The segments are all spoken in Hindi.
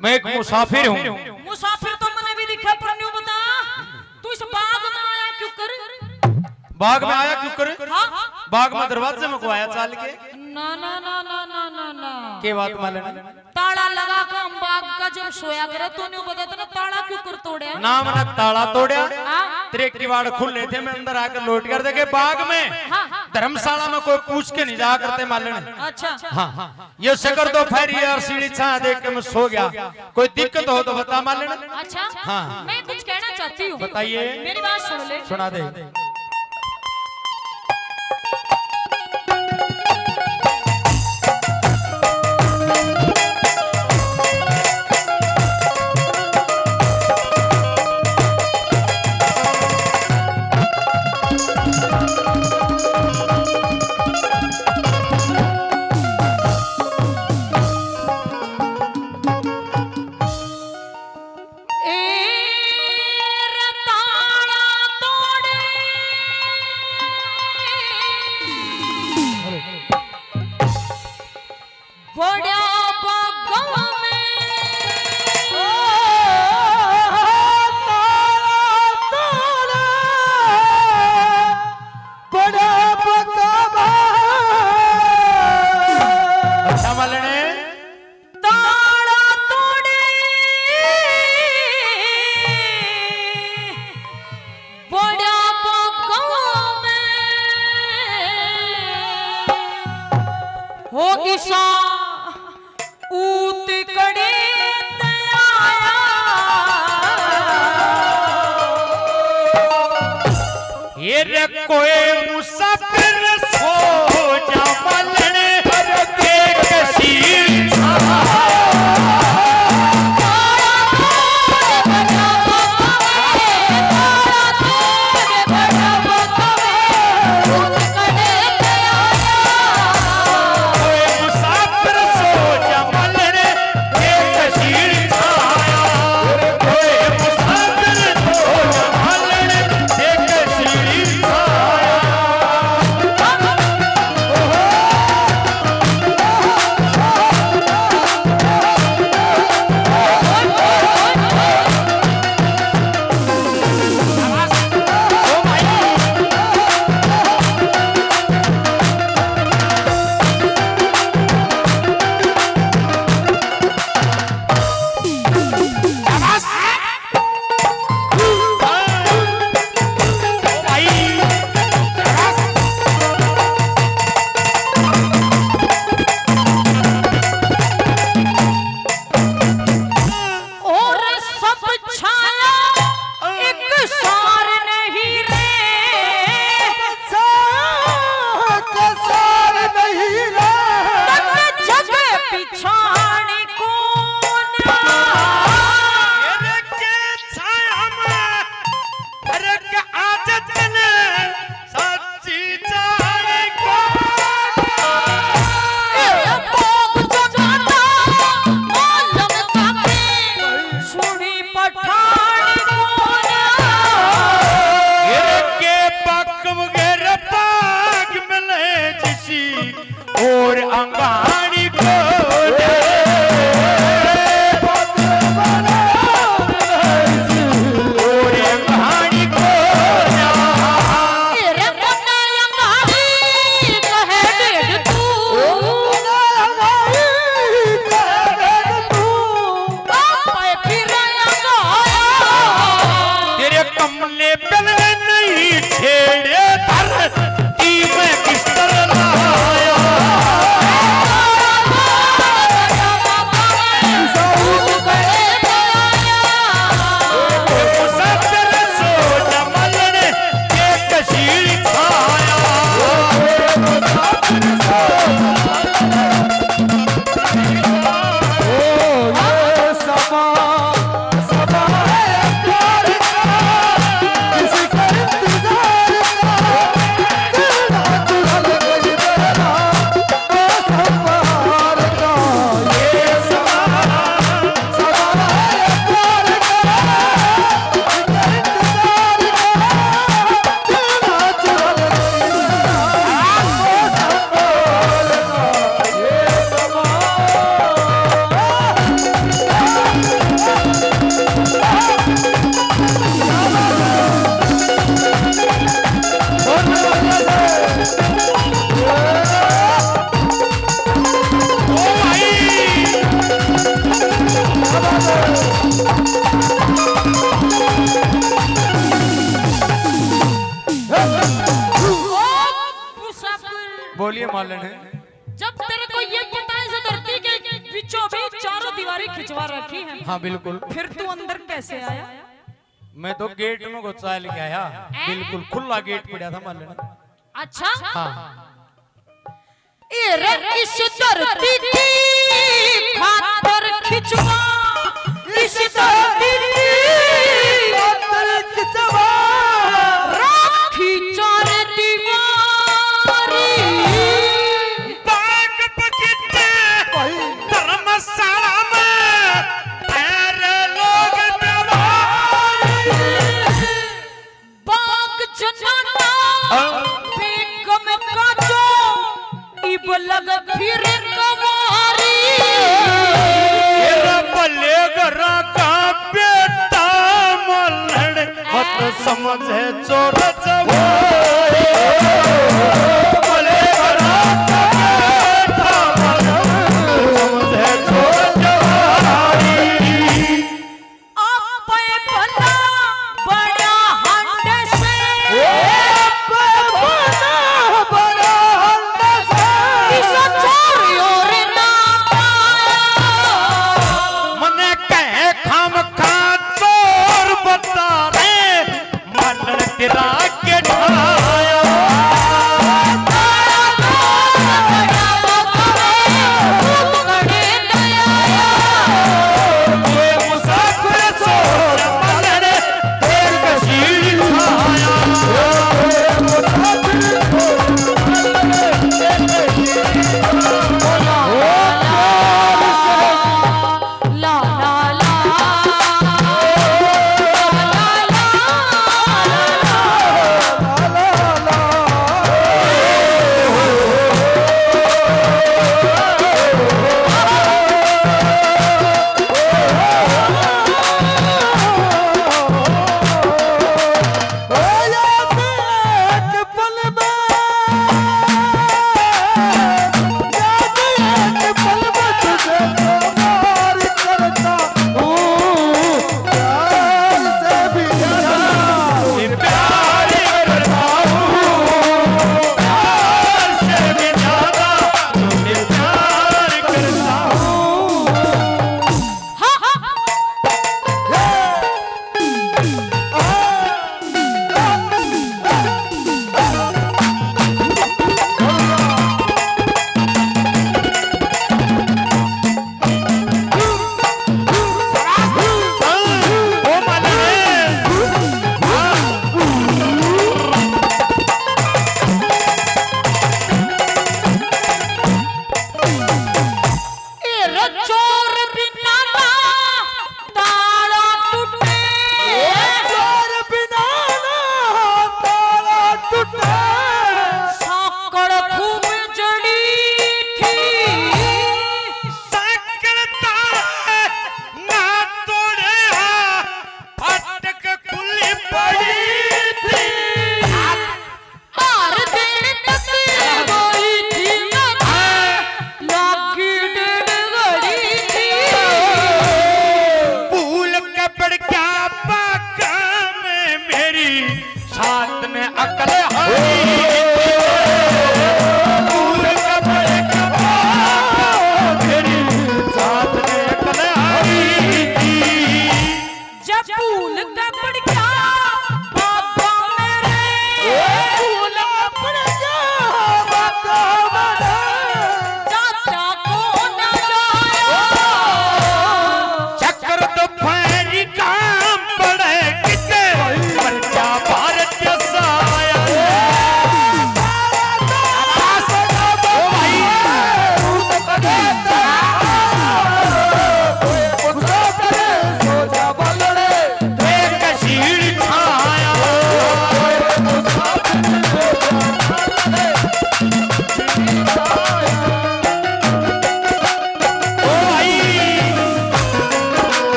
मैं एक मुसाफिर हूँ। मुसाफिर तो मैंने भी दिखा, पर न्यू बता तू इस बाग में आया क्यों कर? बाग में आया क्यों कर? हाँ? बाग में दरवाजे में को आया चाल के। ना ना ना ना ना ना ना के बात मालूम? ताला लगा का हम बाग का जब सोया करे तो न्यू बता ना ताला क्यों कर तोड़े? नाम ना ताला तोड़ा, हाँ? तेरे किवाड़ खुले थे, मैं अंदर आकर लौट कर देखे बाग में। हाँ? धर्मशाला में कोई पूछ के नहीं जा करते मालूम। अच्छा हाँ, ये शकर दो फेरी और सीढ़ी छा देख के मैं सो गया। कोई दिक्कत हो तो बता मालूम। अच्छा हाँ। मैं कुछ कहना चाहती हूँ, बताइए। मेरी बात सुन ले। सुना दे। कोई मुसाफिर सो जा मलने देख शीर मालन है। जब तेरे को ये पता है इस धरती के बीचों बीच चारों दीवारें खिंचवा रखी हैं, हाँ बिल्कुल। फिर तू अंदर कैसे आया? मैं तो गेट में घुसा लेके आया, बिल्कुल खुला गेट पड़ा था मालन। अच्छा हाँ ये रे इस धरती की खातर खिंचवा, इस धरती की खातर खिंचवा राखी चार दीवारी, बाग बगीचे धर्मशाला में तेरे लोग बाग जनाना बेगम का जो इब लग फिर कवारी, तेरा बलेगरा का बेटा मलड़ मत समझे चोर जवाई, बलेगरा का बेटा मलड़ समझे चोर जवाई। आप भला बड़ा हंड से इस चोरियों रे ना मने कहे खाम खा चोर बता रे मलड़ गिरा के ढाया।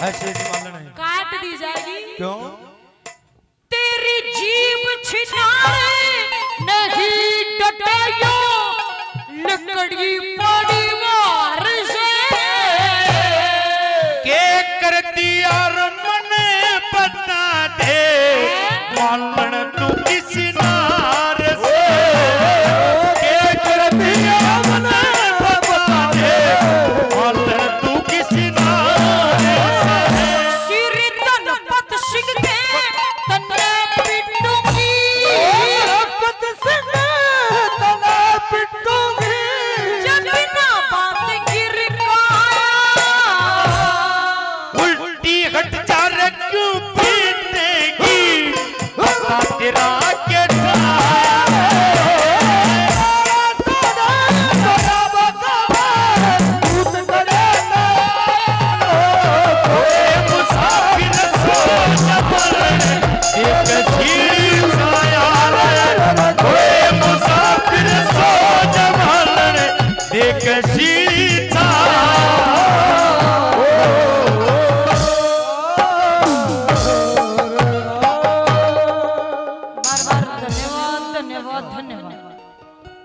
ऐसे मालना है काट दी जाएगी। क्यों तेरी जीभ छिनाए नहीं डटायो लकड़ी पर